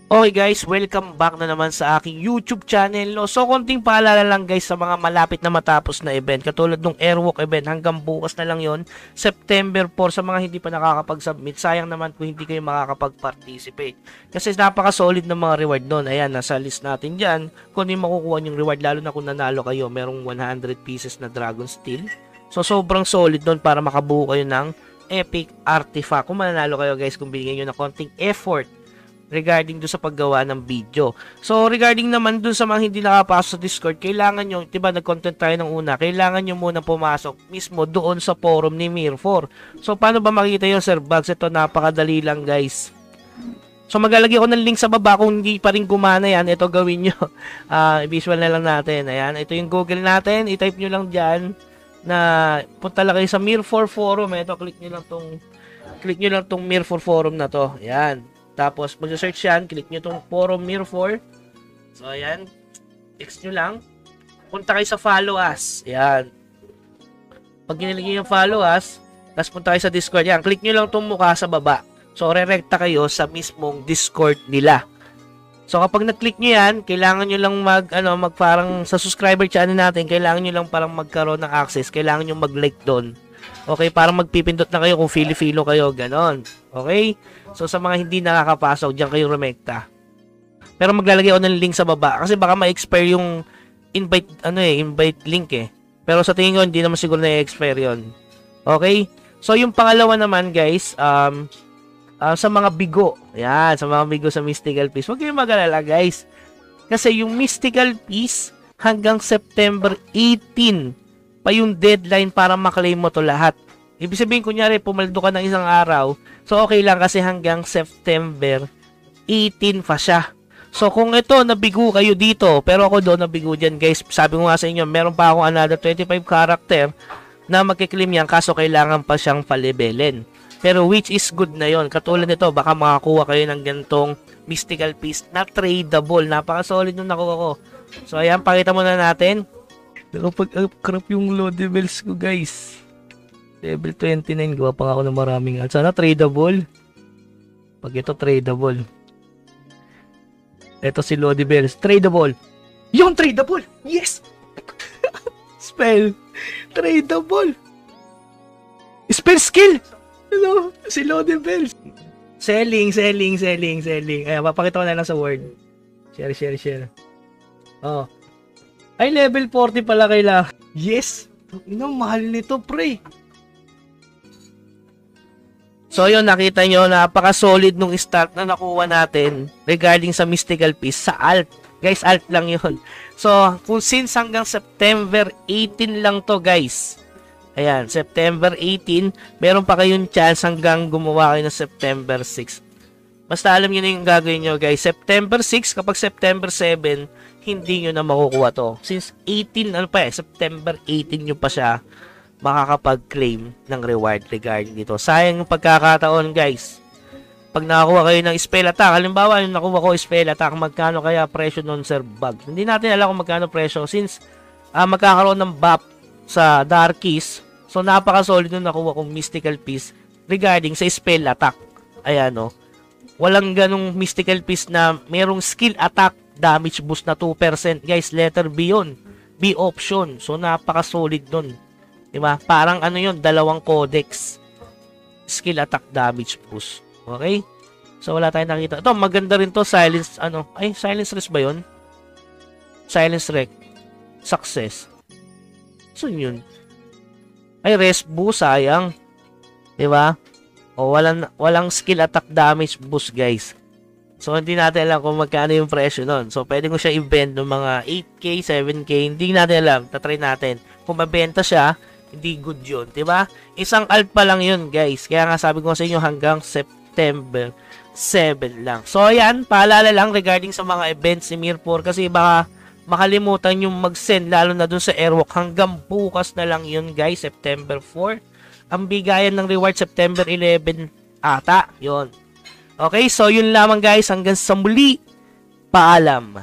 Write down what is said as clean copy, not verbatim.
Okay guys, welcome back na naman sa aking YouTube channel. No? So konting paalala lang guys sa mga malapit na matapos na event. Katulad ng Airwalk event, hanggang bukas na lang yon, September 4, sa mga hindi pa nakakapag-submit. Sayang naman kung hindi kayo makakapag-participate. Kasi napaka-solid ng mga reward doon. Ayan, nasa list natin dyan. Kung ano yung makukuha yung reward, lalo na kung nanalo kayo, merong 100 pieces na Dragon Steel. So sobrang solid doon para makabuo kayo ng epic artifact. Kung mananalo kayo guys, kung binigyan nyo na konting effort regarding do sa paggawa ng video. So, regarding naman dun sa mga hindi nakapasok sa Discord, kailangan nyo, diba nag-content tayo ng una, kailangan nyo muna pumasok mismo doon sa forum ni Mir4. So, paano ba makita yun, Sir Bugs? Ito, napakadali lang, guys. So, maglalagay ko ng link sa baba kung hindi pa rin gumana yan. Ito, gawin nyo. Visual na lang natin. Ayan, ito yung Google natin. I-type nyo lang dyan na punta lang kayo sa Mir4 forum. Ito, click nyo lang tong Mir4 forum na to. Ayan. Tapos, mag-search yan, click nyo itong forum Mir4. So, ayan. Text nyo lang. Punta kayo sa follow us. Ayan. Pag nilagay yung follow us, tapos punta kayo sa Discord. Ayan, click nyo lang itong mukha sa baba. So, re-recta kayo sa mismong Discord nila. So, kapag na-click nyo yan, kailangan nyo lang parang sa subscriber channel natin, kailangan nyo lang parang magkaroon ng access. Kailangan nyo mag-like doon. Okay, para magpipindot na kayo kung filo kayo, ganon. Okay? So, sa mga hindi nakakapasok, diyan kayo rumekta. Pero maglalagay ako ng link sa baba kasi baka ma-expire yung invite link eh. Pero sa tingin ko, hindi naman siguro na-expire yun. Okay? So, yung pangalawa naman, guys, sa mga bigo. Yan, sa mga bigo sa Mystical Piece. Huwag kayong mag-alala, guys. Kasi yung Mystical Piece, hanggang September 18, pa yung deadline para maklaim mo to lahat. Ibig sabihin, kunyari, pumaldo ka ng isang araw, so okay lang kasi hanggang September 18 pa siya. So, kung ito, nabigo kayo dito, pero ako doon nabigo dyan, guys. Sabi ko nga sa inyo, meron pa akong another 25 character na magkiklaim yan, kaso kailangan pa siyang palibelin. Pero which is good na yon. Katulad nito, baka makakuha kayo ng ganitong Mystical Piece na tradable. Napaka-solid nung nakuha ko. So, ayan, pakita muna natin. Nakapag-upcrop yung load levels ko, guys. Level 29, gawa pa ako ng maraming. Sana tradable. Pag ito tradable. Ito si Lodi Bells. Tradable. Yung tradable! Yes! Spell. Tradable. Spell skill! Hello, si Lodi Bells. Selling. Ayan, papakita ko na lang sa word. Share. Oh. Ay, level 40 pala kailangan. Yes! Mahal nito, pre. So, yun, nakita nyo, napaka-solid nung start na nakuha natin regarding sa Mystical Piece sa alt. Guys, alt lang yun. So, kung since hanggang September 18 lang to, guys. Ayan, September 18, meron pa kayong chance hanggang gumawa kayo ng September 6. Basta alam nyo na yung gagawin nyo, guys. September 6, kapag September 7, hindi nyo na makukuha to. Since 18, September 18 nyo pa siya makakapag-claim ng reward regarding dito. Sayang yung pagkakataon, guys. Pag nakakuha kayo ng spell attack, halimbawa yung nakuha ko spell attack, magkano kaya presyo nun, Sir Bugs? Hindi natin alam kung magkano presyo since magkakaroon ng buff sa Darkies. So, napaka-solid nung nakuha kong Mystical Piece regarding sa spell attack. Ayan, no. Walang ganong Mystical Piece na merong skill attack damage boost na 2%. Guys, letter B yun. B option. So, napaka-solid nun. Diba? Parang yun, dalawang codex. Skill attack damage boost. Okay? So, wala tayong nakita. Ito, maganda rin to. Silence, silence rest ba yun? Silence rec. Success. So, yun. Ay, rest boost, sayang. Diba? O, walang skill attack damage boost, guys. So, hindi natin alam kung magkano yung presyo nun. So, pwede ko siya i-bend ng mga 8K, 7K. Hindi natin alam. Tatry natin. Kung mabenta siya, hindi good yun. Diba? Isang alt pa lang yun, guys. Kaya nga sabi ko sa inyo hanggang September 7 lang. So, ayan. Paalala lang regarding sa mga events ni Mir4. Kasi baka makalimutan yung mag-send. Lalo na dun sa Airwalk. Hanggang bukas na lang yun, guys. September 4. Ang bigayan ng reward September 11 ata. Yun. Okay, so yun lamang guys. Hanggang sa muli. Paalam.